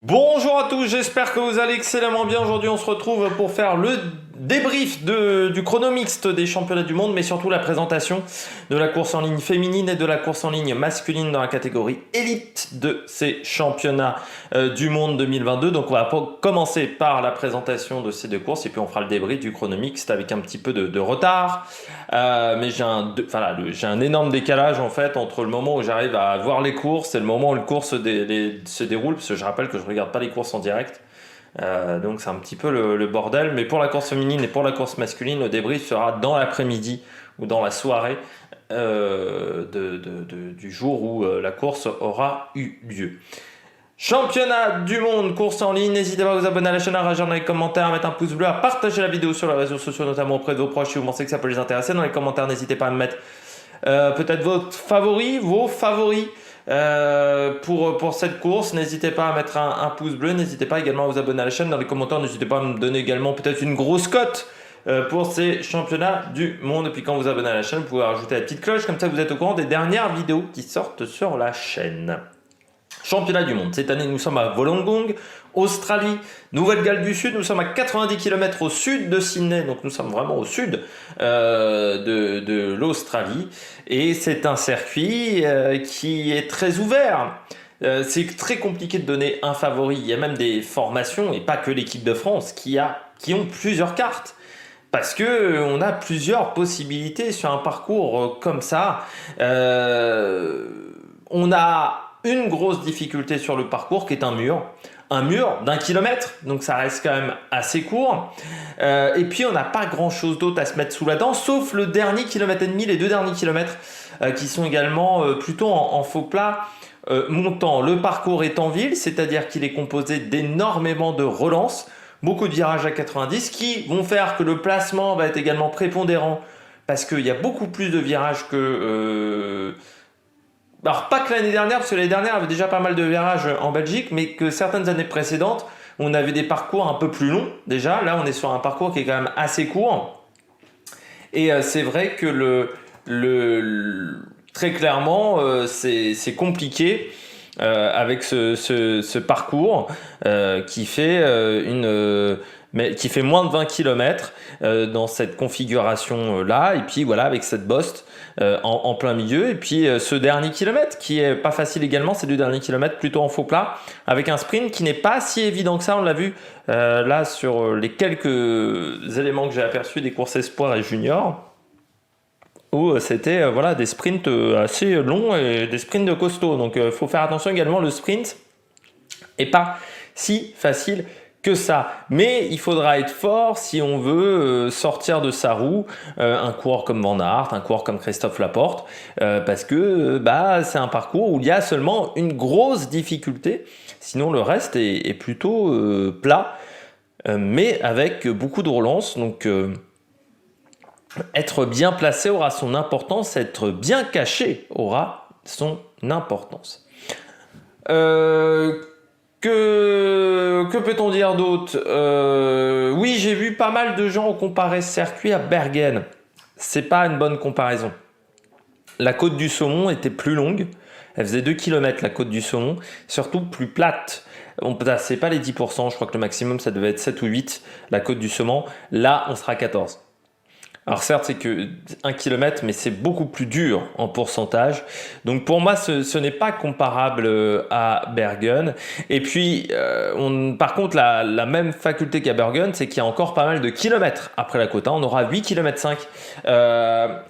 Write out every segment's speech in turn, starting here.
Bonjour à tous, j'espère que vous allez excellemment bien. Aujourd'hui, on se retrouve pour faire le débrief du chrono mixte des championnats du monde, mais surtout la présentation de la course en ligne féminine et de la course en ligne masculine dans la catégorie élite de ces championnats du monde 2022. Donc, on va commencer par la présentation de ces deux courses et puis on fera le débrief du chrono mixte avec un petit peu de retard. Mais j'ai un énorme décalage en fait entre le moment où j'arrive à voir les courses et le moment où les courses se déroulent, parce que je rappelle que je regarde pas les courses en direct. Donc c'est un petit peu le bordel, mais pour la course féminine et pour la course masculine, le débrief sera dans l'après-midi ou dans la soirée du jour où la course aura eu lieu. Championnat du monde, course en ligne, n'hésitez pas à vous abonner à la chaîne, à réagir dans les commentaires, à mettre un pouce bleu, à partager la vidéo sur les réseaux sociaux, notamment auprès de vos proches si vous pensez que ça peut les intéresser. Dans les commentaires, n'hésitez pas à me mettre peut-être vos favoris. Pour cette course, n'hésitez pas à mettre un pouce bleu, n'hésitez pas également à vous abonner à la chaîne. Dans les commentaires, n'hésitez pas à me donner également peut-être une grosse cote pour ces championnats du monde. Et puis quand vous abonnez à la chaîne, vous pouvez rajouter la petite cloche, comme ça vous êtes au courant des dernières vidéos qui sortent sur la chaîne. Championnat du monde, cette année nous sommes à Wollongong, Australie, Nouvelle-Galles du Sud, nous sommes à 90 km au sud de Sydney, donc nous sommes vraiment au sud de l'Australie, et c'est un circuit qui est très ouvert. C'est très compliqué de donner un favori, il y a même des formations, et pas que l'équipe de France, qui ont plusieurs cartes. Parce que on a plusieurs possibilités sur un parcours comme ça. On a une grosse difficulté sur le parcours qui est un mur d'1 kilomètre, donc ça reste quand même assez court. Et puis on n'a pas grand chose d'autre à se mettre sous la dent, sauf le dernier kilomètre et demi, les 2 derniers kilomètres qui sont également plutôt en faux plat montant. Le parcours est en ville, c'est-à-dire qu'il est composé d'énormément de relances, beaucoup de virages à 90 qui vont faire que le placement va être également prépondérant parce qu'il y a beaucoup plus de virages que... Alors pas que l'année dernière, parce que l'année dernière avait déjà pas mal de virages en Belgique, mais que certaines années précédentes, on avait des parcours un peu plus longs déjà. Là, on est sur un parcours qui est quand même assez court. Et c'est vrai que très clairement, c'est compliqué avec ce parcours qui fait qui fait moins de 20 km dans cette configuration là, et puis voilà, avec cette bosse en plein milieu, et puis ce dernier kilomètre qui est pas facile également, ces 2 derniers kilomètres plutôt en faux plat, avec un sprint qui n'est pas si évident que ça. On l'a vu là sur les quelques éléments que j'ai aperçus des courses espoirs et juniors, où c'était voilà, des sprints assez longs et des sprints costauds. Donc il faut faire attention également, le sprint est pas si facile que ça, mais il faudra être fort si on veut sortir de sa roue un coureur comme Van Aert, un coureur comme Christophe Laporte, parce que c'est un parcours où il y a seulement une grosse difficulté, sinon le reste est plutôt plat, mais avec beaucoup de relance. Donc être bien placé aura son importance, être bien caché aura son importance. Que peut-on dire d'autre? Oui, j'ai vu pas mal de gens comparer ce circuit à Bergen. C'est pas une bonne comparaison. La côte du Saumon était plus longue. Elle faisait 2 km la côte du Saumon, surtout plus plate. On passait pas les 10%, je crois que le maximum ça devait être 7 ou 8, la côte du Saumon. Là, on sera à 14. Alors certes, c'est que 1 km, mais c'est beaucoup plus dur en pourcentage. Donc pour moi, ce n'est pas comparable à Bergen. Et puis, par contre, la même faculté qu'à Bergen, c'est qu'il y a encore pas mal de kilomètres après la côte. On aura 8 km 5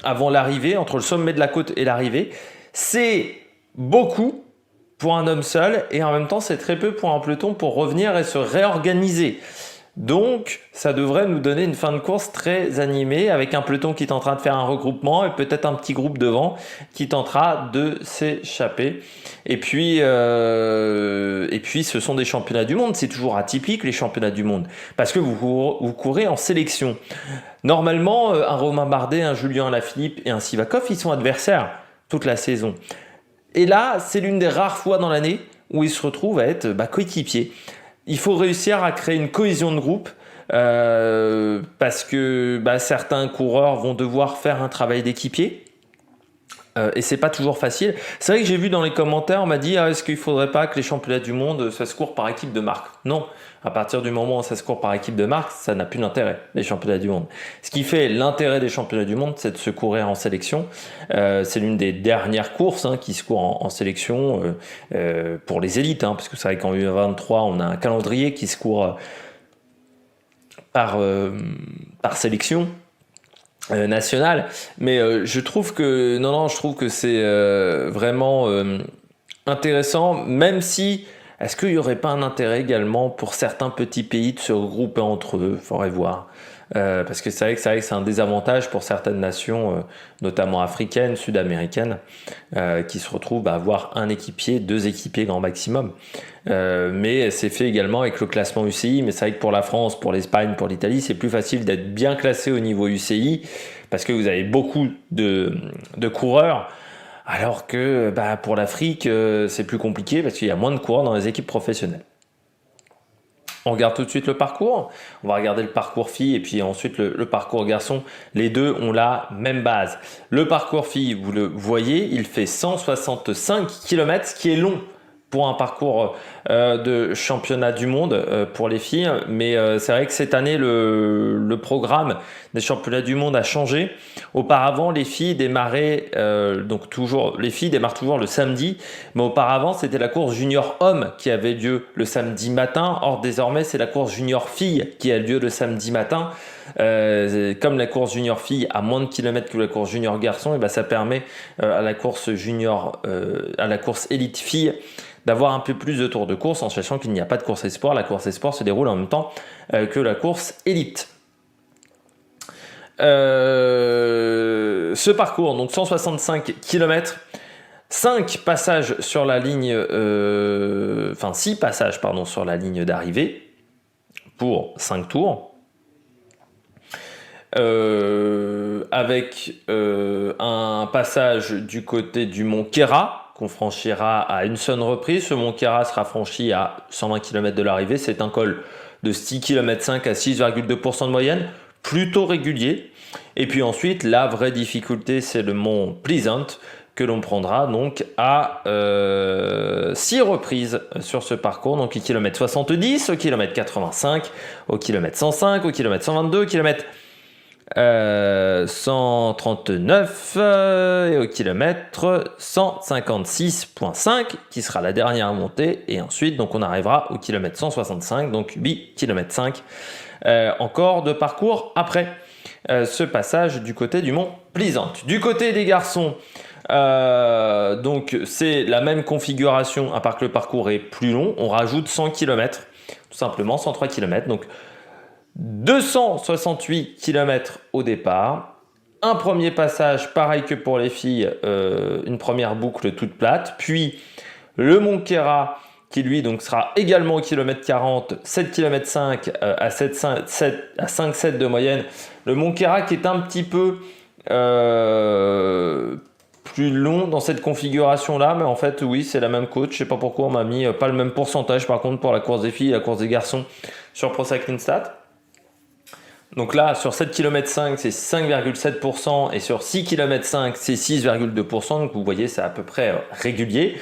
avant l'arrivée, entre le sommet de la côte et l'arrivée. C'est beaucoup pour un homme seul, et en même temps, c'est très peu pour un peloton pour revenir et se réorganiser. Donc, ça devrait nous donner une fin de course très animée, avec un peloton qui tentera de faire un regroupement et peut-être un petit groupe devant qui tentera de s'échapper. Et puis, ce sont des championnats du monde. C'est toujours atypique, les championnats du monde, parce que vous courez en sélection. Normalement, un Romain Bardet, un Julien Alaphilippe et un Sivakov, ils sont adversaires toute la saison. Et là, c'est l'une des rares fois dans l'année où ils se retrouvent à être coéquipiers. Il faut réussir à créer une cohésion de groupe parce que certains coureurs vont devoir faire un travail d'équipier Et c'est pas toujours facile. C'est vrai que j'ai vu dans les commentaires, on m'a dit est-ce qu'il faudrait pas que les championnats du monde, ça se court par équipe de marque? Non. À partir du moment où ça se court par équipe de marque, ça n'a plus d'intérêt, les championnats du monde. Ce qui fait l'intérêt des championnats du monde, c'est de se courir en sélection. C'est l'une des dernières courses qui se court en sélection pour les élites, parce que c'est vrai qu'en U23, on a un calendrier qui se court par sélection nationale. Mais je trouve que je trouve que c'est vraiment intéressant, même si est-ce qu'il n'y aurait pas un intérêt également pour certains petits pays de se regrouper entre eux? Il faudrait voir. Parce que c'est vrai que c'est un désavantage pour certaines nations, notamment africaines, sud-américaines, qui se retrouvent à avoir un équipier, 2 équipiers grand maximum. Mais c'est fait également avec le classement UCI. Mais c'est vrai que pour la France, pour l'Espagne, pour l'Italie, c'est plus facile d'être bien classé au niveau UCI parce que vous avez beaucoup de coureurs. Alors que pour l'Afrique, c'est plus compliqué parce qu'il y a moins de coureurs dans les équipes professionnelles. On regarde tout de suite le parcours. On va regarder le parcours filles et puis ensuite le parcours garçon. Les deux ont la même base. Le parcours filles, vous le voyez, il fait 165 km, ce qui est long pour un parcours de championnat du monde pour les filles. Mais c'est vrai que cette année, le programme des championnats du monde a changé. Auparavant, les filles démarraient, les filles démarrent toujours le samedi. Mais auparavant, c'était la course junior homme qui avait lieu le samedi matin. Or, désormais, c'est la course junior fille qui a lieu le samedi matin. Comme la course junior fille a moins de kilomètres que la course junior garçon, et ça permet à la course junior, à la course élite fille, d'avoir un peu plus de tours de course en sachant qu'il n'y a pas de course espoir. La course espoir se déroule en même temps que la course élite. Ce parcours, donc 165 km, 6 passages sur la ligne d'arrivée pour 5 tours. Avec un passage du côté du mont Kéra qu'on franchira à une seule reprise. Ce mont Kéra sera franchi à 120 km de l'arrivée. C'est un col de 6,5 km à 6,2% de moyenne, plutôt régulier. Et puis ensuite, la vraie difficulté, c'est le mont Pleasant que l'on prendra donc à 6 reprises sur ce parcours. Donc au kilomètre 70, au kilomètre 85, au kilomètre 105, au kilomètre 122, au kilomètre 139 et au kilomètre 156,5 qui sera la dernière montée, et ensuite donc on arrivera au kilomètre 165, donc 8 km 5 encore de parcours après ce passage du côté du mont Pleasant. Du côté des garçons, donc c'est la même configuration à part que le parcours est plus long. On rajoute 100 km, tout simplement 103 km, donc 268 km au départ. Un premier passage, pareil que pour les filles, une première boucle toute plate. Puis le mont Kéra qui lui donc sera également au kilomètre 40, 7 km 5 à 5,7 de moyenne. Le mont Kéra qui est un petit peu plus long dans cette configuration-là, mais en fait oui, c'est la même côte. Je sais pas pourquoi on m'a mis pas le même pourcentage par contre pour la course des filles et la course des garçons sur Pro Cycling Stats. Donc là, sur 7 km 5, c'est 5,7% et sur 6 km 5, c'est 6,2%. Donc vous voyez, c'est à peu près régulier.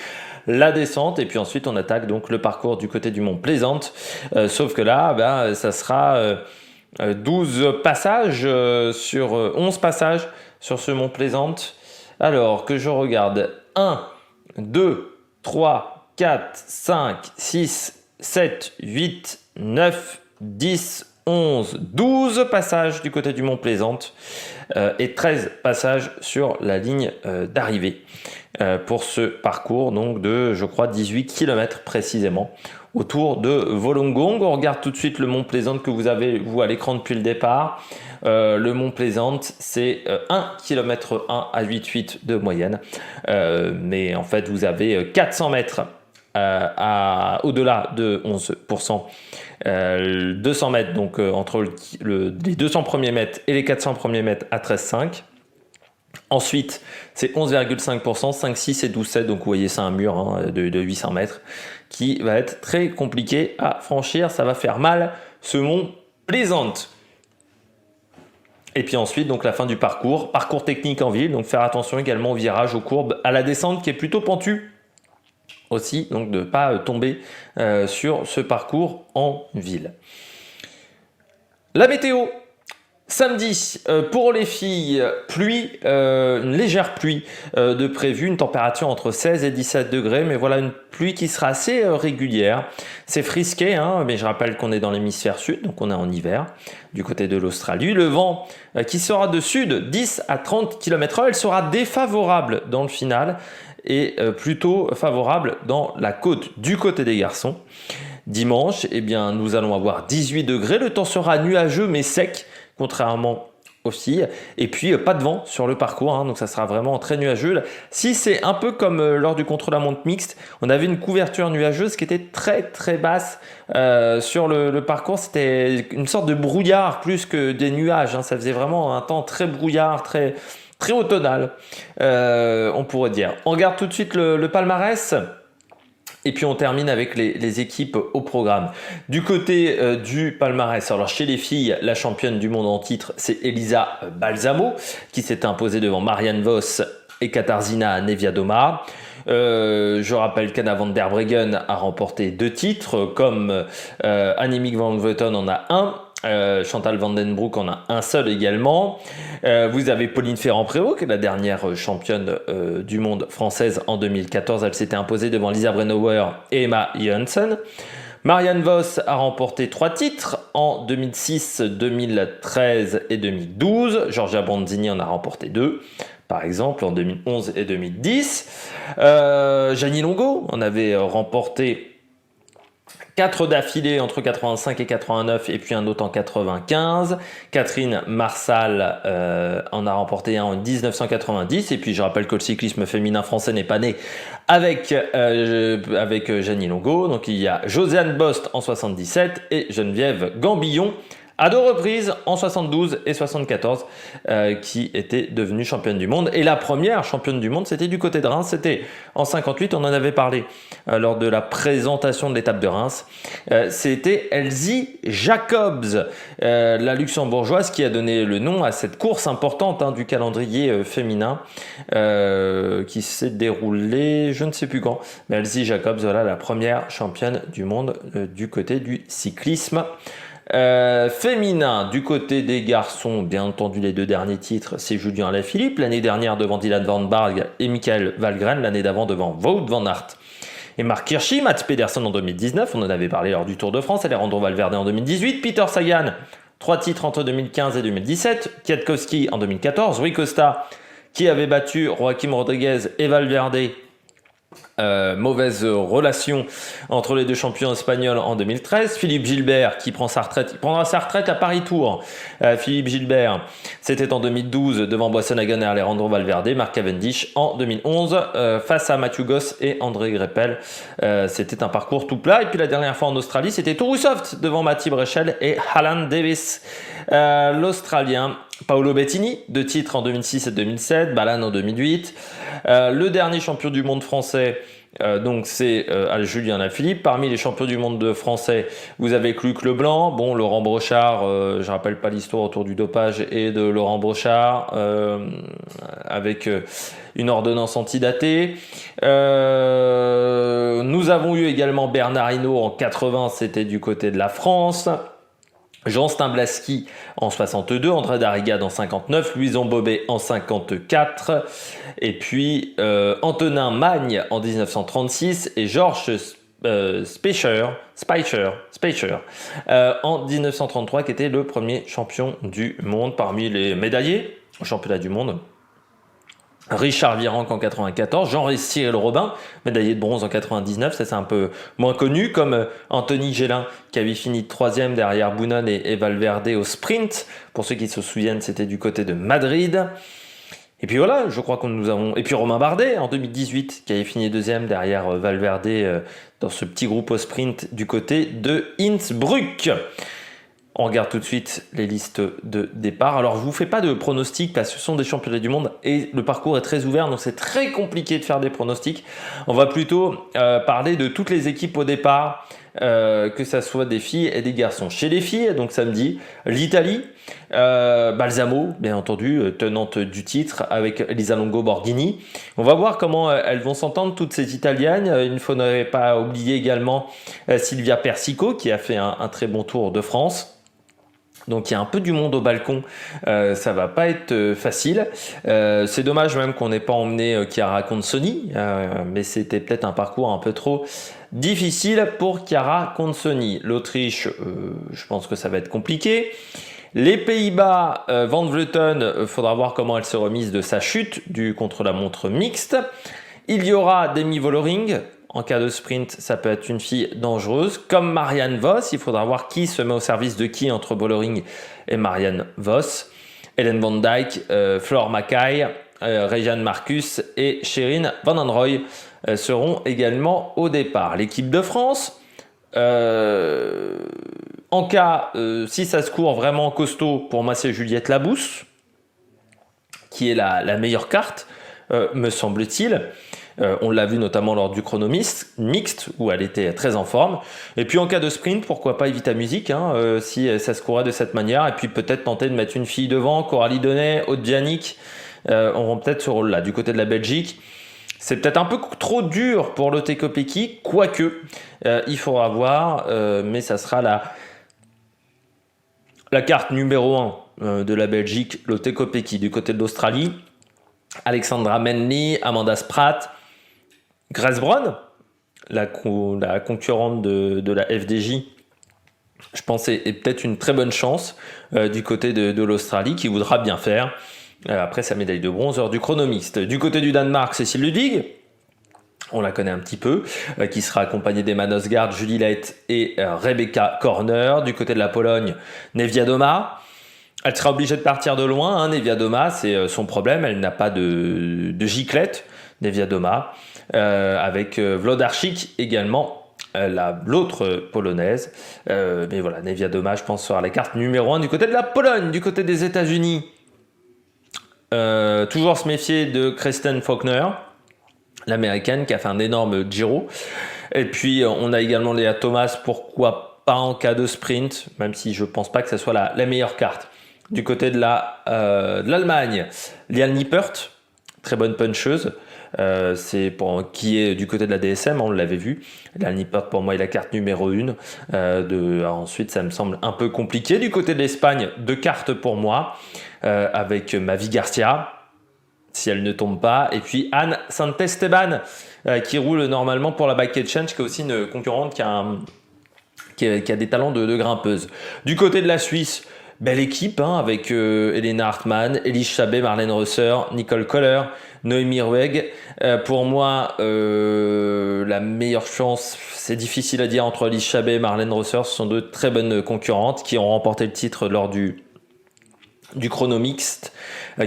La descente, et puis ensuite on attaque donc le parcours du côté du mont Pleasant. Sauf que là, ça sera 12 passages sur 11 passages sur ce mont Pleasant. Alors que je regarde 1, 2, 3, 4, 5, 6, 7, 8, 9, 10, 11, 12 passages du côté du mont Pleasant et 13 passages sur la ligne d'arrivée pour ce parcours donc de, je crois, 18 km précisément autour de Wollongong. On regarde tout de suite le mont Pleasant que vous avez vous à l'écran depuis le départ. Le mont Pleasant, c'est 1 km 1 à 8,8 de moyenne. Mais en fait, vous avez 400 mètres au-delà de 11%. 200 mètres, donc entre les 200 premiers mètres et les 400 premiers mètres à 13,5. Ensuite, c'est 11,5%, 5, 6 et 12,7. Donc vous voyez, c'est un mur de 800 mètres qui va être très compliqué à franchir. Ça va faire mal, ce mont Pleasant. Et puis ensuite, donc la fin du parcours technique en ville, donc faire attention également aux virages, aux courbes, à la descente qui est plutôt pentue aussi, donc de ne pas tomber sur ce parcours en ville. La météo. Samedi, pour les filles, pluie, une légère pluie de prévu, une température entre 16 et 17 degrés, mais voilà une pluie qui sera assez régulière. C'est frisqué, hein, mais je rappelle qu'on est dans l'hémisphère sud, donc on est en hiver, du côté de l'Australie. Le vent qui sera de sud 10 à 30 km/h, elle sera défavorable dans le final et plutôt favorable dans la côte, du côté des garçons. Dimanche, eh bien, nous allons avoir 18 degrés, le temps sera nuageux mais sec, contrairement aux filles. Et puis, pas de vent sur le parcours, hein, donc ça sera vraiment très nuageux. Si c'est un peu comme lors du contre-la-montre mixte, on avait une couverture nuageuse qui était très très basse sur le parcours. C'était une sorte de brouillard plus que des nuages, hein. Ça faisait vraiment un temps très brouillard, très automnal, on pourrait dire. On regarde tout de suite le palmarès. Et puis on termine avec les équipes au programme. Du côté du palmarès, alors chez les filles, la championne du monde en titre, c'est Elisa Balsamo, qui s'est imposée devant Marianne Vos et Katarzyna Niewiadoma. Je rappelle qu'Anna van der Breggen a remporté 2 titres, comme Annemiek van Vleuten en a un. Chantal van den Broek en a un seul également. Vous avez Pauline Ferrand-Prévot, qui est la dernière championne du monde française en 2014. Elle s'était imposée devant Lisa Brennauer et Emma Johansson. Marianne Vos a remporté 3 titres en 2006, 2013 et 2012. Giorgia Bronzini en a remporté 2. Par exemple, en 2011 et 2010. Jeannie Longo en avait remporté 4 d'affilée entre 85 et 89 et puis un autre en 95. Catherine Marsal en a remporté un en 1990. Et puis je rappelle que le cyclisme féminin français n'est pas né avec Jeannie Longo. Donc il y a Josiane Bost en 77 et Geneviève Gambillon à 2 reprises en 72 et 74 qui était devenue championne du monde. Et la première championne du monde, c'était du côté de Reims, c'était en 58, on en avait parlé lors de la présentation de l'étape de Reims. C'était Elsie Jacobs, la luxembourgeoise qui a donné le nom à cette course importante du calendrier féminin qui s'est déroulée, je ne sais plus quand, mais Elsie Jacobs, voilà la première championne du monde du côté du cyclisme. Féminin, du côté des garçons, bien entendu les 2 derniers titres, c'est Julien Alaphilippe, l'année dernière devant Dylan Van Barg et Michael Valgren, l'année d'avant devant Wout van Aert et Mark Hirschi. Mats Pedersen en 2019, on en avait parlé lors du Tour de France, Alejandro Valverde en 2018, Peter Sagan, 3 titres entre 2015 et 2017, Kwiatkowski en 2014, Rui Costa qui avait battu Joaquim Rodriguez et Valverde. Mauvaise relation entre les 2 champions espagnols en 2013. Philippe Gilbert qui prend sa retraite, il prendra sa retraite à Paris-Tours. Philippe Gilbert, c'était en 2012 devant Boisson-Hagen et Alejandro Valverde. Mark Cavendish en 2011 face à Matthew Goss et André Greipel. C'était un parcours tout plat. Et puis la dernière fois en Australie, c'était Tourousoft devant Mathieu Brechel et Alan Davis. L'Australien Paolo Bettini, 2 titres en 2006 et 2007, Balan en 2008. Le dernier champion du monde français, donc c'est Julien Alaphilippe. Parmi les champions du monde français, vous avez Luc Leblanc, Laurent Brochard, je rappelle pas l'histoire autour du dopage et de Laurent Brochard, avec une ordonnance antidatée. Nous avons eu également Bernard Hinault en 80, c'était du côté de la France. Jean Stimblaski en 62, André Darrigade en 59, Louison Bobet en 54, et puis Antonin Magne en 1936 et Georges Speicher en 1933 qui était le premier champion du monde parmi les médaillés au championnat du monde. Richard Virenque en 94, Jean-Cyril Robin, médaillé de bronze en 99, ça c'est un peu moins connu, comme Anthony Gélin qui avait fini 3e derrière Boonen et Valverde au sprint. Pour ceux qui se souviennent, c'était du côté de Madrid. Et puis voilà, je crois que nous avons... Et puis Romain Bardet en 2018 qui avait fini 2e derrière Valverde dans ce petit groupe au sprint du côté de Innsbruck. On regarde tout de suite les listes de départ. Alors, je ne vous fais pas de pronostics parce que ce sont des championnats du monde et le parcours est très ouvert, donc c'est très compliqué de faire des pronostics. On va plutôt parler de toutes les équipes au départ que ça soit des filles et des garçons. Chez les filles, donc samedi, l'Italie, Balsamo, bien entendu, tenante du titre avec Elisa Longo Borghini. On va voir comment elles vont s'entendre, toutes ces Italiennes. Il ne faudrait pas oublier également Silvia Persico, qui a fait un très bon Tour de France. Donc il y a un peu du monde au balcon, ça va pas être facile. C'est dommage même qu'on n'ait pas emmené Chiara Consoni, mais c'était peut-être un parcours un peu trop difficile pour Chiara Consoni. L'Autriche, je pense que ça va être compliqué. Les Pays-Bas, Van Vleuten, faudra voir comment elle se remise de sa chute du contre-la-montre mixte. Il y aura Demi Vollering. En cas de sprint, ça peut être une fille dangereuse. Comme Marianne Vos, il faudra voir qui se met au service de qui entre Vollering et Marianne Vos. Hélène Van Dijk, Flore Mackay, Regan Marcus et Sherin Van Anrooy seront également au départ. L'équipe de France, en cas, si ça se court vraiment costaud, pour moi c'est Juliette Labousse, qui est la meilleure carte, me semble-t-il. On l'a vu notamment lors du chrono mixte où elle était très en forme. Et puis en cas de sprint, pourquoi pas Evita Music, si ça se courait de cette manière. Et puis peut-être tenter de mettre une fille devant. Coralie Donnet, Aude Djanik auront peut-être ce rôle-là. Du côté de la Belgique, c'est peut-être un peu trop dur pour Lotte Kopecky, quoique il faudra voir, mais ça sera la carte numéro 1 de la Belgique, Lotte Kopecky. Du côté de l'Australie, Alexandra Manley, Amanda Spratt, Grace Brown, la concurrente de la FDJ, je pense est peut-être une très bonne chance du côté de l'Australie, qui voudra bien faire après sa médaille de bronze lors du chrono mixte. Du côté du Danemark, Cécile Ludwig, on la connaît un petit peu, qui sera accompagnée d'Emma Nosgard, Julie Leit et Rebecca Corner. Du côté de la Pologne, Niewiadoma. Elle sera obligée de partir de loin, Niewiadoma, c'est son problème, elle n'a pas de giclette, Niewiadoma, avec Wlodarczyk également, l'autre polonaise. Mais voilà, Niewiadoma, je pense, sera la carte numéro 1 du côté de la Pologne. Du côté des États-Unis, toujours se méfier de Kristen Faulkner, l'américaine qui a fait un énorme Giro. Et puis on a également Léa Thomas, pourquoi pas en cas de sprint, même si je pense pas que ce soit la meilleure carte. Du côté de l'Allemagne, Liane Lippert, très bonne puncheuse, qui est du côté de la DSM, on l'avait vu. Liane Lippert pour moi est la carte numéro 1. Ensuite ça me semble un peu compliqué. Du côté de l'Espagne, 2 cartes pour moi, avec Mavi Garcia, si elle ne tombe pas, et puis Anne Santesteban, qui roule normalement pour la Bike Exchange, qui est aussi une concurrente qui a des talents de grimpeuse. Du côté de la Suisse, belle équipe, avec Elena Hartmann, Elise Chabet, Marlène Rosser, Nicole Koller, Noémie Rueg. Pour moi, la meilleure chance, c'est difficile à dire, entre Elise Chabet et Marlène Rosser. Ce sont 2 très bonnes concurrentes qui ont remporté le titre lors du chrono mixte,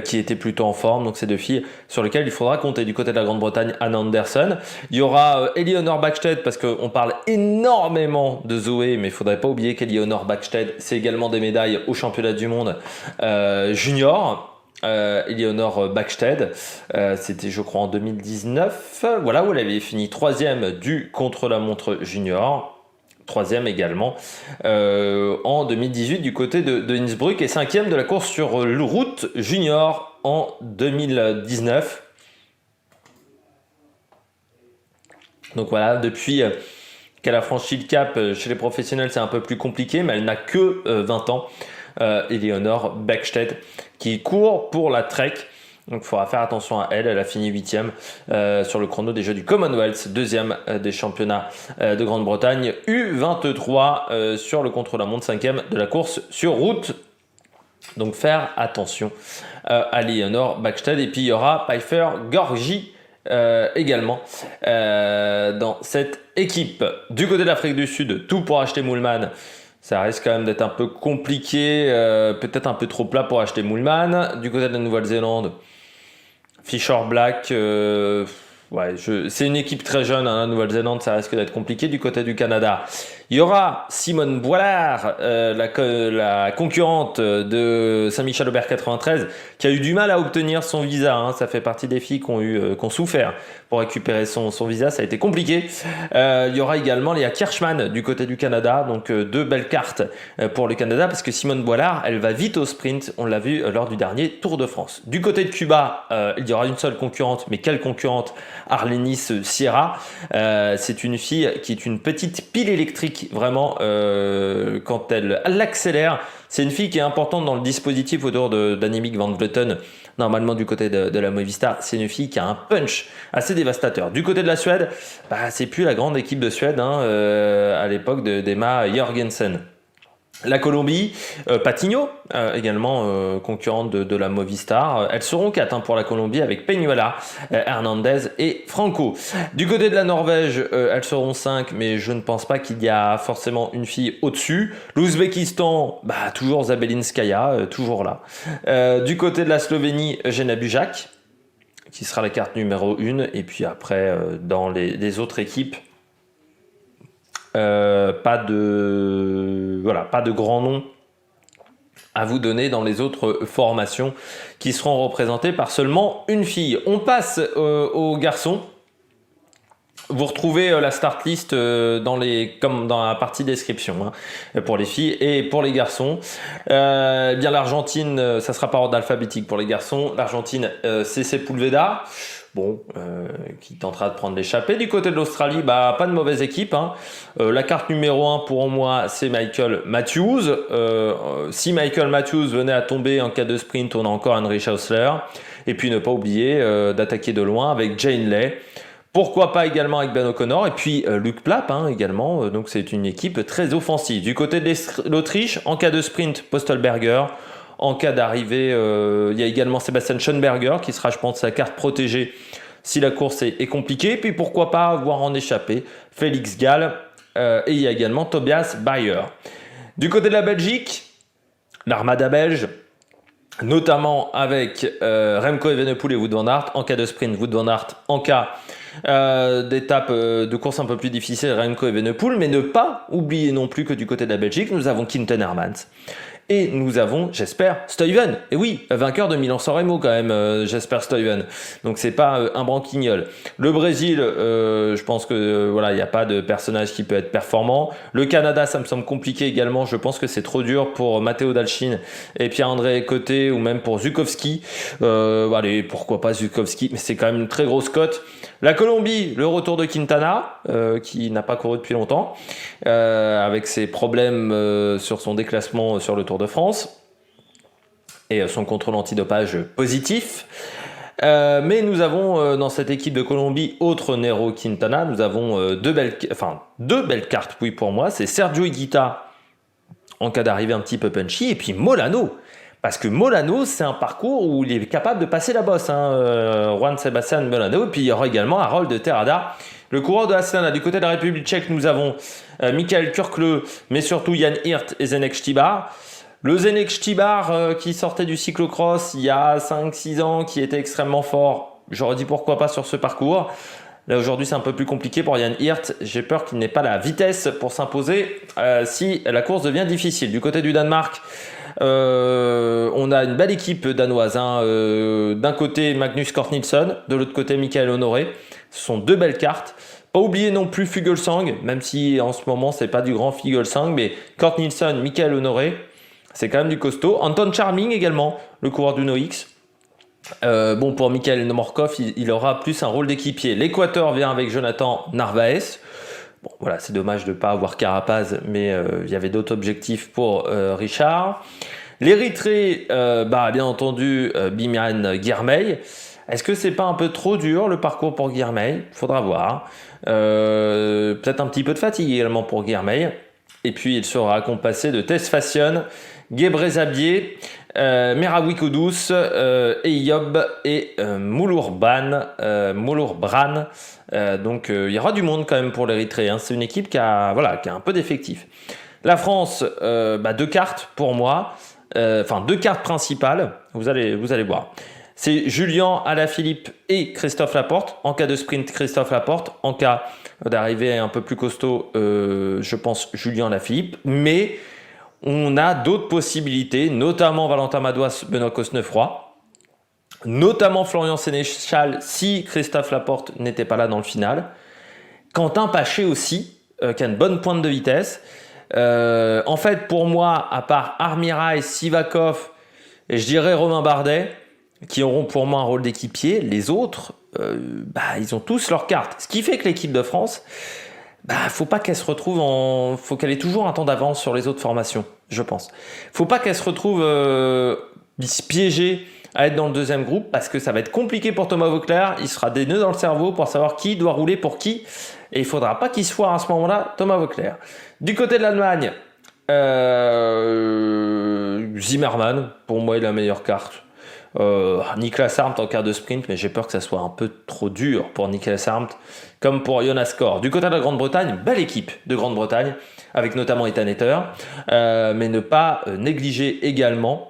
qui était plutôt en forme. Donc c'est 2 filles sur lesquelles il faudra compter. Du côté de la Grande-Bretagne, Anna Anderson. Il y aura Eleonore Backstedt, parce qu'on parle énormément de Zoé, mais il ne faudrait pas oublier qu'Eleonore Backstedt, c'est également des médailles au championnat du monde junior. Eleonore Backstedt, c'était je crois en 2019, voilà, où elle avait fini 3e du contre-la-montre junior. 3e également en 2018 du côté de Innsbruck, et 5e de la course sur route junior en 2019. Donc voilà, depuis qu'elle a franchi le cap chez les professionnels, c'est un peu plus compliqué, mais elle n'a que 20 ans, Eleonore Backstedt, qui court pour la Trek. Donc il faudra faire attention à elle. Elle a fini 8e sur le chrono des Jeux du Commonwealth, 2e des championnats de Grande-Bretagne, U23 sur le contre-la-montre, 5e de la course sur route. Donc faire attention à Eleonore Backstedt. Et puis il y aura Pfeiffer Gorgi également dans cette équipe. Du côté de l'Afrique du Sud, tout pour acheter Moolman. Ça risque quand même d'être un peu compliqué, peut-être un peu trop plat pour acheter Moolman. Du côté de la Nouvelle-Zélande, Fisher Black, c'est une équipe très jeune, la Nouvelle-Zélande, ça risque d'être compliqué. Du côté du Canada, Il y aura Simone Boilard, la concurrente de Saint-Michel-Aubert 93, qui a eu du mal à obtenir son visa. Hein. Ça fait partie des filles qui ont souffert pour récupérer son visa. Ça a été compliqué. Il y aura également Léa Kirchmann du côté du Canada. Donc deux belles cartes pour le Canada parce que Simone Boilard, elle va vite au sprint. On l'a vu lors du dernier Tour de France. Du côté de Cuba, il y aura une seule concurrente. Mais quelle concurrente? Arlenis Sierra. C'est une fille qui est une petite pile électrique. Vraiment, quand elle accélère, c'est une fille qui est importante dans le dispositif autour d'Annemiek van Vleuten. Normalement, du côté de la Movistar, c'est une fille qui a un punch assez dévastateur. Du côté de la Suède, c'est plus la grande équipe de Suède à l'époque d'Emma Jorgensen. La Colombie, Patiño, également concurrente de la Movistar. Elles seront 4 pour la Colombie avec Peñuela, Hernandez et Franco. Du côté de la Norvège, elles seront 5, mais je ne pense pas qu'il y a forcément une fille au-dessus. L'Ouzbékistan, toujours Zabelinskaya, toujours là. Du côté de la Slovénie, Eugenia Bujak, qui sera la carte numéro 1. Et puis après, dans les autres équipes, pas de grands noms à vous donner dans les autres formations qui seront représentées par seulement une fille. On passe aux garçons. Vous retrouvez la start list comme dans la partie description pour les filles et pour les garçons. Bien l'Argentine, ça sera par ordre alphabétique pour les garçons. L'Argentine, c'est Sepúlveda. Qui tentera de prendre l'échappée. Du côté de l'Australie, pas de mauvaise équipe. La carte numéro 1 pour moi, c'est Michael Matthews. Si Michael Matthews venait à tomber en cas de sprint, on a encore Henry Schausler. Et puis ne pas oublier d'attaquer de loin avec Jane Lay. Pourquoi pas également avec Ben O'Connor et puis Luc Plapp également. Donc c'est une équipe très offensive. Du côté de l'Autriche, en cas de sprint, Postelberger. En cas d'arrivée, il y a également Sébastien Schoenberger qui sera, je pense, sa carte protégée si la course est compliquée. Puis pourquoi pas voir en échapper Félix Gall et il y a également Tobias Bayer. Du côté de la Belgique, l'armada belge, notamment avec Remco Evenepoel et Wout van Aert. En cas de sprint, Wout van Aert. En cas d'étape de course un peu plus difficile, Remco Evenepoel. Mais ne pas oublier non plus que du côté de la Belgique, nous avons Quinten Hermans. Et nous avons, j'espère, Stuyven. Et oui, vainqueur de Milan-San Remo quand même, j'espère Stuyven. Donc c'est pas un branquignol. Le Brésil, je pense que il n'y a pas de personnage qui peut être performant. Le Canada, ça me semble compliqué également. Je pense que c'est trop dur pour Matteo Dalchin et Pierre-André Côté ou même pour Zukowski. Allez, pourquoi pas Zukowski, mais c'est quand même une très grosse cote. La Colombie, le retour de Quintana, qui n'a pas couru depuis longtemps, avec ses problèmes sur son déclassement sur le Tour de France et son contrôle antidopage positif. Mais nous avons dans cette équipe de Colombie, autre Nairo Quintana, nous avons deux belles cartes, oui pour moi, c'est Sergio Higuita en cas d'arrivée un petit peu punchy, et puis Molano. Parce que Molano, c'est un parcours où il est capable de passer la bosse. Juan Sebastián Molano. Et puis il y aura également Harold Terrada, le coureur de Astana. Du côté de la République tchèque, nous avons Michael Kurkle, mais surtout Jan Hirt et Zdeněk Štibar. Le Zdeněk Štibar qui sortait du cyclocross il y a 5-6 ans, qui était extrêmement fort. J'aurais dit pourquoi pas sur ce parcours. Là aujourd'hui c'est un peu plus compliqué pour Jan Hirt. J'ai peur qu'il n'ait pas la vitesse pour s'imposer si la course devient difficile. Du côté du Danemark, on a une belle équipe danoise. D'un côté Magnus Cort Nielsen, de l'autre côté Michael Honoré. Ce sont deux belles cartes. Pas oublier non plus Fuglsang, même si en ce moment c'est pas du grand Fuglsang, mais Cort Nielsen, Michael Honoré, c'est quand même du costaud. Anton Charming également, le coureur du NOX. Pour Michael Morkov, il aura plus un rôle d'équipier. L'Équateur vient avec Jonathan Narvaez. C'est dommage de ne pas avoir Carapaz, mais il y avait d'autres objectifs pour Richard. L'Érythrée, bien entendu, Bimian Girmay. Est-ce que c'est pas un peu trop dur le parcours pour Girmay? Faudra voir. Peut-être un petit peu de fatigue également pour Girmay. Et puis il sera accompagné de Tesfacion, Gebrezabier, Meraoui Kudus, Eyob et Moulour-Bran. Donc il y aura du monde quand même pour l'Érythrée. C'est une équipe qui a un peu d'effectifs. La France, deux cartes pour moi. Deux cartes principales. Vous allez voir. C'est Julien Alaphilippe et Christophe Laporte. En cas de sprint, Christophe Laporte. En cas d'arriver un peu plus costaud, je pense Julien Lafilippe, mais on a d'autres possibilités, notamment Valentin Madouas, Benoît Cosnefroy, notamment Florian Sénéchal si Christophe Laporte n'était pas là dans le final. Quentin Paché aussi, qui a une bonne pointe de vitesse. En fait, pour moi, à part Armirail, Sivakov et je dirais Romain Bardet, qui auront pour moi un rôle d'équipier, les autres, ils ont tous leurs cartes. Ce qui fait que l'équipe de France, faut pas qu'elle se retrouve faut qu'elle ait toujours un temps d'avance sur les autres formations, je pense. Faut pas qu'elle se retrouve piégée à être dans le deuxième groupe parce que ça va être compliqué pour Thomas Voeckler. Il sera des nœuds dans le cerveau pour savoir qui doit rouler pour qui. Et il faudra pas qu'il se foire à ce moment-là, Thomas Voeckler. Du côté de l'Allemagne, Zimmermann, pour moi, il a la meilleure carte. Niklas Arndt en quart de sprint, mais j'ai peur que ça soit un peu trop dur pour Niklas Arndt, comme pour Jonas Kor. Du côté de la Grande-Bretagne, belle équipe de Grande-Bretagne, avec notamment Ethan Etter, mais ne pas négliger également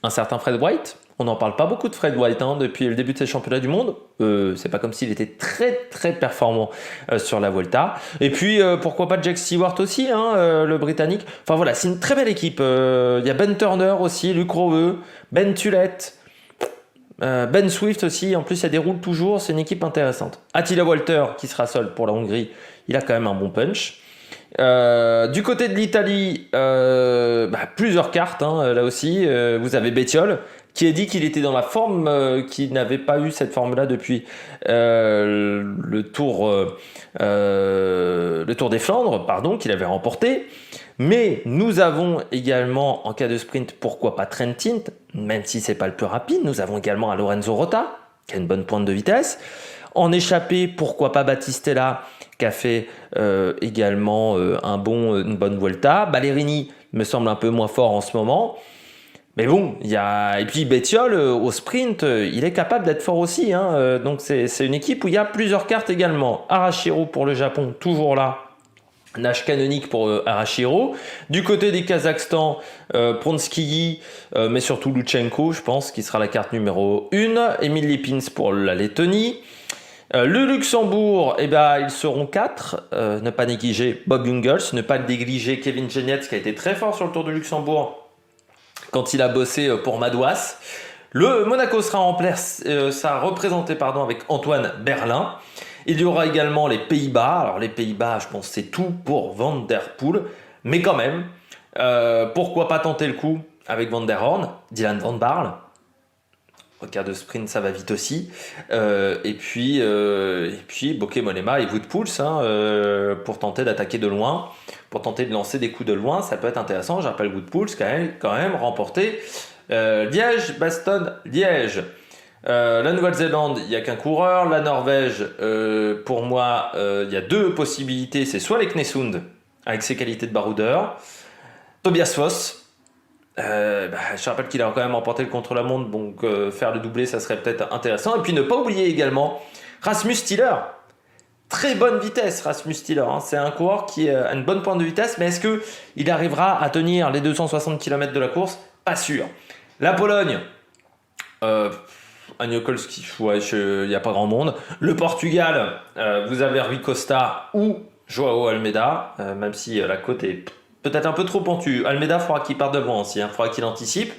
un certain Fred White. On n'en parle pas beaucoup de Fred White depuis le début de ces championnats du monde. C'est pas comme s'il était très très performant sur la Vuelta. Et puis pourquoi pas Jack Stewart aussi, le Britannique. Enfin voilà, c'est une très belle équipe. Il y a Ben Turner aussi, Luc Rowe, Ben Tulett, Ben Swift aussi. En plus, il y a des roules toujours. C'est une équipe intéressante. Attila Walter qui sera seul pour la Hongrie. Il a quand même un bon punch. Du côté de l'Italie, plusieurs cartes là aussi. Vous avez Bettiol qui a dit qu'il était dans la forme, qu'il n'avait pas eu cette forme-là depuis le tour des Flandres, qu'il avait remporté. Mais nous avons également, en cas de sprint, pourquoi pas Trentin, même si c'est pas le plus rapide. Nous avons également un Lorenzo Rota, qui a une bonne pointe de vitesse. En échappée, pourquoi pas Battistella, qui a fait également une bonne Vuelta. Ballerini me semble un peu moins fort en ce moment. Mais bon, et puis Bettiol au sprint, il est capable d'être fort aussi. Donc c'est une équipe où il y a plusieurs cartes également. Arashiro pour le Japon, toujours là. Nash Canonique pour Arashiro. Du côté des Kazakhstan, Pronsky, mais surtout Lutsenko, je pense, qui sera la carte numéro 1. Emil Lipins pour la Lettonie. Le Luxembourg, ils seront 4. Ne pas négliger Bob Jungels, ne pas négliger Kevin Genietz, qui a été très fort sur le Tour du Luxembourg quand il a bossé pour Madouas. Le Monaco sera représenté avec Antoine Berlin. Il y aura également les Pays-Bas. Alors les Pays-Bas, je pense que c'est tout pour Van der Poel. Mais quand même, pourquoi pas tenter le coup avec Van der Horn, Dylan Van Baarle. Au cas de sprint, ça va vite aussi. Et puis Bokeh Mollema et Wout Poels pour tenter d'attaquer de loin, pour tenter de lancer des coups de loin, ça peut être intéressant. Je rappelle Wout Poels quand même remporté Liège. La Nouvelle-Zélande, il n'y a qu'un coureur. La Norvège, pour moi, il y a deux possibilités. C'est soit les Knesund, avec ses qualités de baroudeur, Tobias Foss. Je rappelle qu'il a quand même remporté le contre-la-montre, donc faire le doublé, ça serait peut-être intéressant. Et puis ne pas oublier également Rasmus Stiller. Très bonne vitesse, Rasmus Stiller. C'est un coureur qui a une bonne pointe de vitesse, mais est-ce qu'il arrivera à tenir les 260 km de la course? Pas sûr. La Pologne, Agnokolski, il n'y a pas grand monde. Le Portugal, vous avez Rui Costa ou Joao Almeida, même si la côte est peut-être un peu trop pentue. Almeida, il faudra qu'il parte devant aussi, il faudra qu'il anticipe.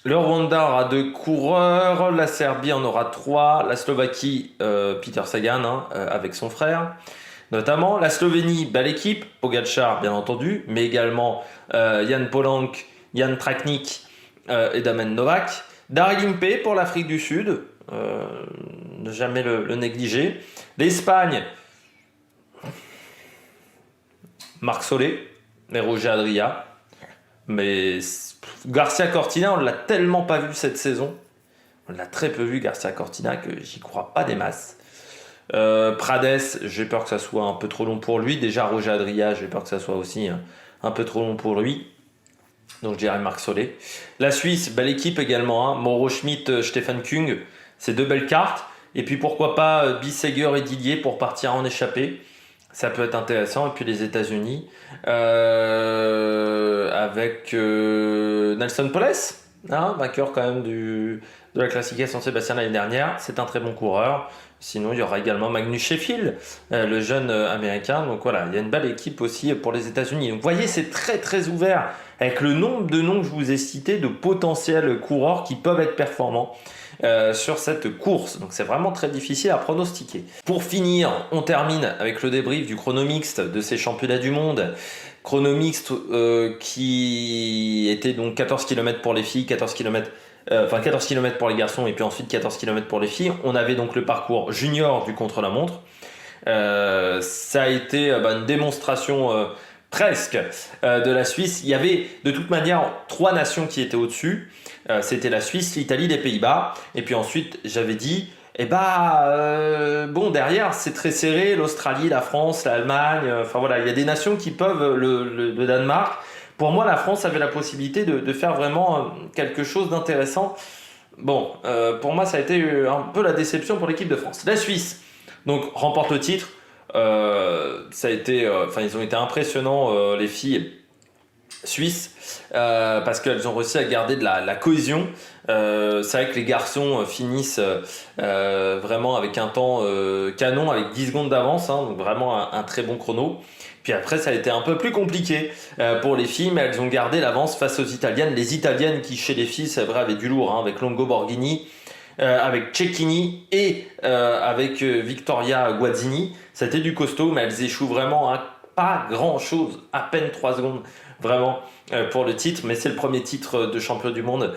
Le Rwanda aura 2 coureurs, la Serbie en aura 3, la Slovaquie, Peter Sagan avec son frère, notamment. La Slovénie, belle équipe, Pogačar bien entendu, mais également Jan Polanc, Jan Traknik et Damen Novak. Daryl pour l'Afrique du Sud, ne jamais le négliger. L'Espagne, Marc Solé, mais Roger Adria. Mais Garcia Cortina, on ne l'a tellement pas vu cette saison. On l'a très peu vu, Garcia Cortina, que j'y crois pas des masses. Prades, j'ai peur que ça soit un peu trop long pour lui. Déjà, Roger Adria, j'ai peur que ça soit aussi un peu trop long pour lui. Donc je dirais Marc Solé. La Suisse, belle équipe également. Mauro Schmidt, Stefan Kung, c'est 2 belles cartes. Et puis pourquoi pas Bisseger et Didier pour partir en échappée. Ça peut être intéressant. Et puis les États-Unis avec Nelson Poles. Vainqueur quand même de la classification Sébastien l'année dernière. C'est un très bon coureur. Sinon, il y aura également Magnus Sheffield, le jeune américain. Donc voilà, il y a une belle équipe aussi pour les États-Unis. Donc vous voyez, c'est très très ouvert avec le nombre de noms que je vous ai cités de potentiels coureurs qui peuvent être performants sur cette course. Donc c'est vraiment très difficile à pronostiquer. Pour finir, on termine avec le débrief du chrono mixte de ces championnats du monde. Chrono mixte qui était donc 14 km pour les filles, 14 km pour les garçons et puis ensuite 14 km pour les filles. On avait donc le parcours junior du contre-la-montre. Ça a été une démonstration presque de la Suisse. Il y avait de toute manière 3 nations qui étaient au-dessus. C'était la Suisse, l'Italie, les Pays-Bas. Et puis ensuite, j'avais dit, derrière, c'est très serré. L'Australie, la France, l'Allemagne. Enfin voilà, il y a des nations qui peuvent, le Danemark. Pour moi, la France avait la possibilité de faire vraiment quelque chose d'intéressant. Pour moi, ça a été un peu la déception pour l'équipe de France. La Suisse, donc, remporte le titre. Ils ont été impressionnants, les filles suisses, parce qu'elles ont réussi à garder de la cohésion. C'est vrai que les garçons finissent vraiment avec un temps canon, avec 10 secondes d'avance, donc vraiment un très bon chrono. Puis après, ça a été un peu plus compliqué pour les filles, mais elles ont gardé l'avance face aux Italiennes. Les Italiennes qui, chez les filles, c'est vrai, avaient du lourd, avec Longo Borghini, avec Cecchini et avec Victoria Guazzini. C'était du costaud, mais elles échouent vraiment à pas grand-chose, à peine 3 secondes, vraiment, pour le titre. Mais c'est le premier titre de champion du monde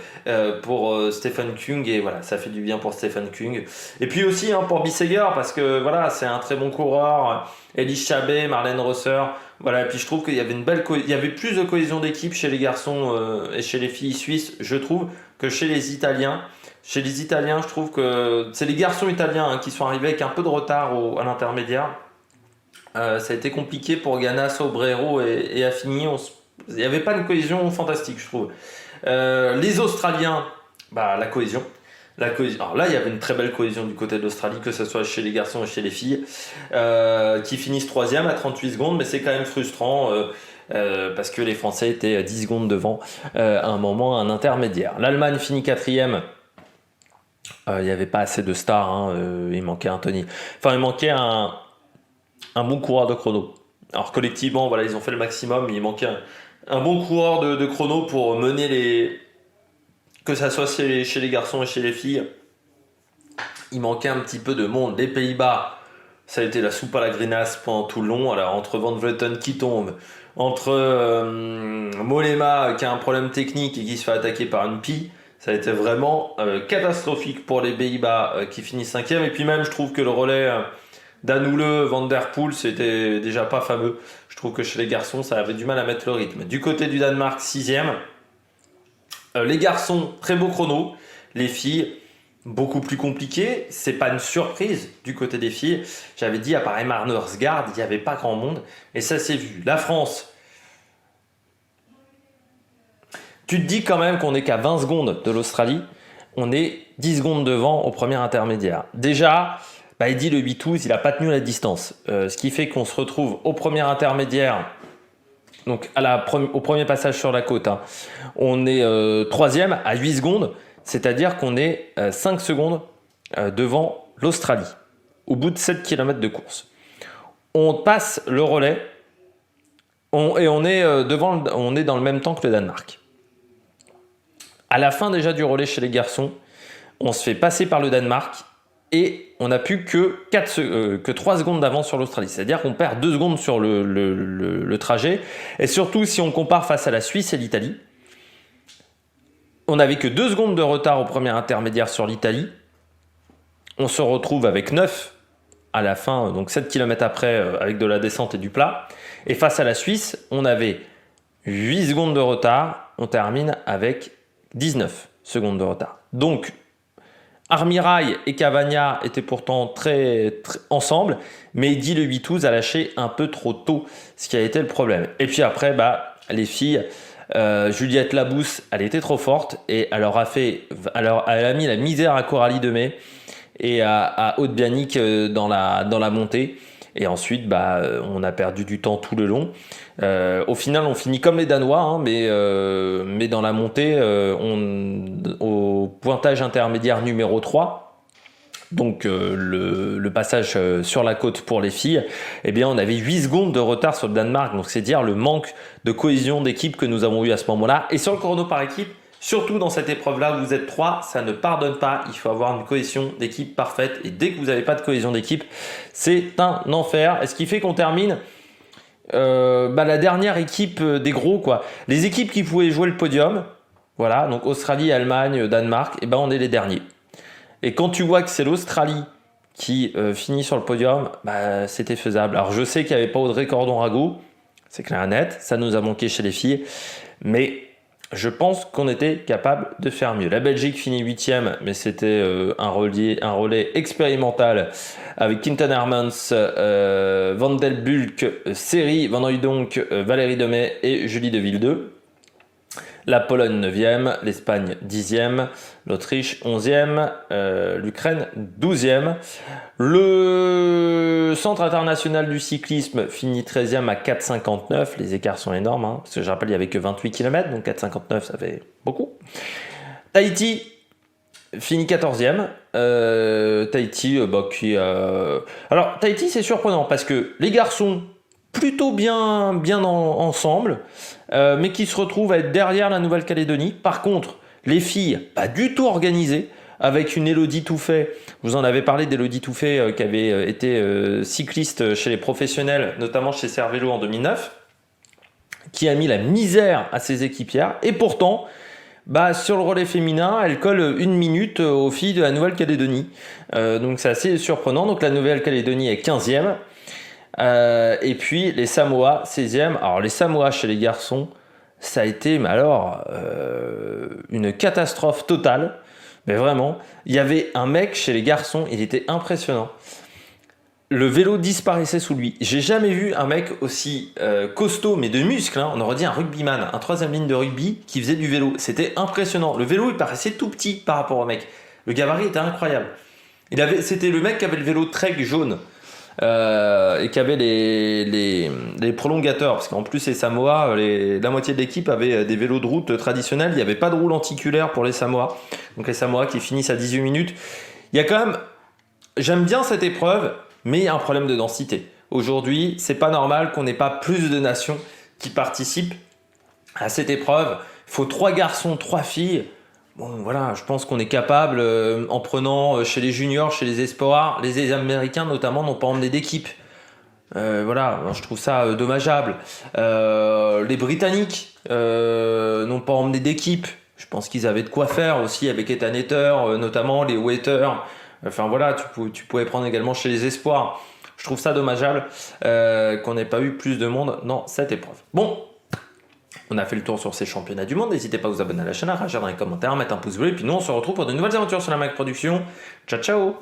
pour Stephen Kung, et voilà, ça fait du bien pour Stephen Kung. Et puis aussi pour Bissegger, parce que voilà, c'est un très bon coureur. Elie Chabet, Marlène Rosser, voilà. Et puis je trouve qu'il y avait il y avait plus de cohésion d'équipe chez les garçons et chez les filles suisses, je trouve, que chez les Italiens. Chez les Italiens, je trouve que c'est les garçons italiens qui sont arrivés avec un peu de retard à l'intermédiaire. Ça a été compliqué pour Ghana, Sobrero et Affini. Il n'y avait pas une cohésion fantastique, je trouve. Les Australiens, la cohésion. Alors là, il y avait une très belle cohésion du côté de l'Australie, que ce soit chez les garçons et chez les filles, qui finissent 3e à 38 secondes, mais c'est quand même frustrant parce que les Français étaient à 10 secondes devant à un moment, un intermédiaire. L'Allemagne finit 4e. Il n'y avait pas assez de stars, il manquait il manquait un bon coureur de chrono. Alors collectivement, voilà, ils ont fait le maximum, mais il manquait un bon coureur de chrono pour mener que ça soit chez les garçons et chez les filles. Il manquait un petit peu de monde. Les Pays-Bas, ça a été la soupe à la grinasse pendant tout le long. Alors entre Van Vleuten qui tombe, entre Mollema qui a un problème technique et qui se fait attaquer par une pie, ça a été vraiment catastrophique pour les Pays-Bas qui finissent 5e. Et puis même, je trouve que le relais Danule, Van Der Poel, c'était déjà pas fameux. Je trouve que chez les garçons, ça avait du mal à mettre le rythme. Du côté du Danemark, 6e. Les garçons, très beau chrono. Les filles, beaucoup plus compliqué. C'est pas une surprise du côté des filles. J'avais dit, à part Emma Arnersgaard, il n'y avait pas grand monde. Et ça s'est vu. La France, tu te dis quand même qu'on n'est qu'à 20 secondes de l'Australie. On est 10 secondes devant au premier intermédiaire. Déjà, Eddy le 8-12, il n'a pas tenu la distance. Ce qui fait qu'on se retrouve au premier intermédiaire, donc au premier passage sur la côte. On est 3e à 8 secondes, c'est-à-dire qu'on est 5 secondes devant l'Australie, au bout de 7 km de course. On passe le relais et on est dans le même temps que le Danemark. À la fin déjà du relais chez les garçons, on se fait passer par le Danemark et on n'a plus que 3 secondes d'avance sur l'Australie. C'est-à-dire qu'on perd 2 secondes sur le trajet. Et surtout, si on compare face à la Suisse et l'Italie, on n'avait que 2 secondes de retard au premier intermédiaire sur l'Italie. On se retrouve avec 9 à la fin, donc 7 km après, avec de la descente et du plat. Et face à la Suisse, on avait 8 secondes de retard. On termine avec 19 secondes de retard. Donc, Armirail et Cavagna étaient pourtant très ensemble, mais Eddy le 8-12 a lâché un peu trop tôt, ce qui a été le problème. Et puis après, les filles, Juliette Labousse, elle était trop forte et elle a mis la misère à Coralie Demey et à Aude Bianic dans la montée. Et ensuite, on a perdu du temps tout le long. Au final, on finit comme les Danois, hein, mais dans la montée, au pointage intermédiaire numéro 3, donc le passage sur la côte pour les filles, eh bien on avait 8 secondes de retard sur le Danemark, donc c'est dire le manque de cohésion d'équipe que nous avons eu à ce moment-là. Et sur le chrono par équipe, surtout dans cette épreuve-là où vous êtes 3, ça ne pardonne pas, il faut avoir une cohésion d'équipe parfaite, et dès que vous n'avez pas de cohésion d'équipe, c'est un enfer. Et ce qui fait qu'on termine la dernière équipe des gros, quoi. Les équipes qui pouvaient jouer le podium, voilà, donc Australie, Allemagne, Danemark, et on est les derniers. Et quand tu vois que c'est l'Australie qui finit sur le podium, c'était faisable. Alors je sais qu'il n'y avait pas Audrey Cordon-Rago, c'est clair et net, ça nous a manqué chez les filles, mais je pense qu'on était capable de faire mieux. La Belgique finit 8e, mais c'était un relais expérimental avec Quinten Hermans, Van Del Bulk, Seri, Van Hooijdonk, Valérie Demey et Julie de Ville-2. La Pologne 9e, l'Espagne 10e, l'Autriche 11e, l'Ukraine 12e. Le Centre international du cyclisme finit 13e à 4,59. Les écarts sont énormes, hein, parce que je rappelle, il n'y avait que 28 km, donc 4,59 ça fait beaucoup. Tahiti finit 14e. Tahiti, Alors, Tahiti, c'est surprenant, parce que les garçons, plutôt bien ensemble, mais qui se retrouvent à être derrière la Nouvelle-Calédonie. Par contre, les filles, pas du tout organisées, avec une Élodie Touffet. Vous en avez parlé d'Élodie Touffet, qui avait été cycliste chez les professionnels, notamment chez Cervélo en 2009, qui a mis la misère à ses équipières. Et pourtant, sur le relais féminin, elle colle 1 minute aux filles de la Nouvelle-Calédonie. Donc c'est assez surprenant. Donc la Nouvelle-Calédonie est 15e. Et puis les Samoa 16e. Alors les Samoa chez les garçons, ça a été une catastrophe totale, mais vraiment. Il y avait un mec chez les garçons, il était impressionnant. Le vélo disparaissait sous lui. J'ai jamais vu un mec aussi costaud, mais de muscles, hein. On aurait dit un rugbyman, un 3e ligne de rugby qui faisait du vélo. C'était impressionnant. Le vélo, il paraissait tout petit par rapport au mec. Le gabarit était incroyable. C'était le mec qui avait le vélo Trek jaune. Et qui avait les prolongateurs, parce qu'en plus les Samoa, la moitié de l'équipe avait des vélos de route traditionnels. Il n'y avait pas de roue lenticulaire pour les Samoa, donc les Samoa qui finissent à 18 minutes. Il y a quand même, j'aime bien cette épreuve, mais il y a un problème de densité. Aujourd'hui, c'est pas normal qu'on n'ait pas plus de nations qui participent à cette épreuve. Il faut 3 garçons, 3 filles. Bon, voilà, je pense qu'on est capable, en prenant chez les juniors, chez les espoirs, les Américains notamment n'ont pas emmené d'équipe. Voilà, je trouve ça dommageable. Les Britanniques n'ont pas emmené d'équipe. Je pense qu'ils avaient de quoi faire aussi avec Ethan Hayter, notamment les waiters. Enfin voilà, tu pouvais prendre également chez les espoirs. Je trouve ça dommageable qu'on n'ait pas eu plus de monde dans cette épreuve. Bon. On a fait le tour sur ces championnats du monde. N'hésitez pas à vous abonner à la chaîne, à réagir dans les commentaires, à mettre un pouce bleu. Et puis nous, on se retrouve pour de nouvelles aventures sur la Mac Production. Ciao, ciao!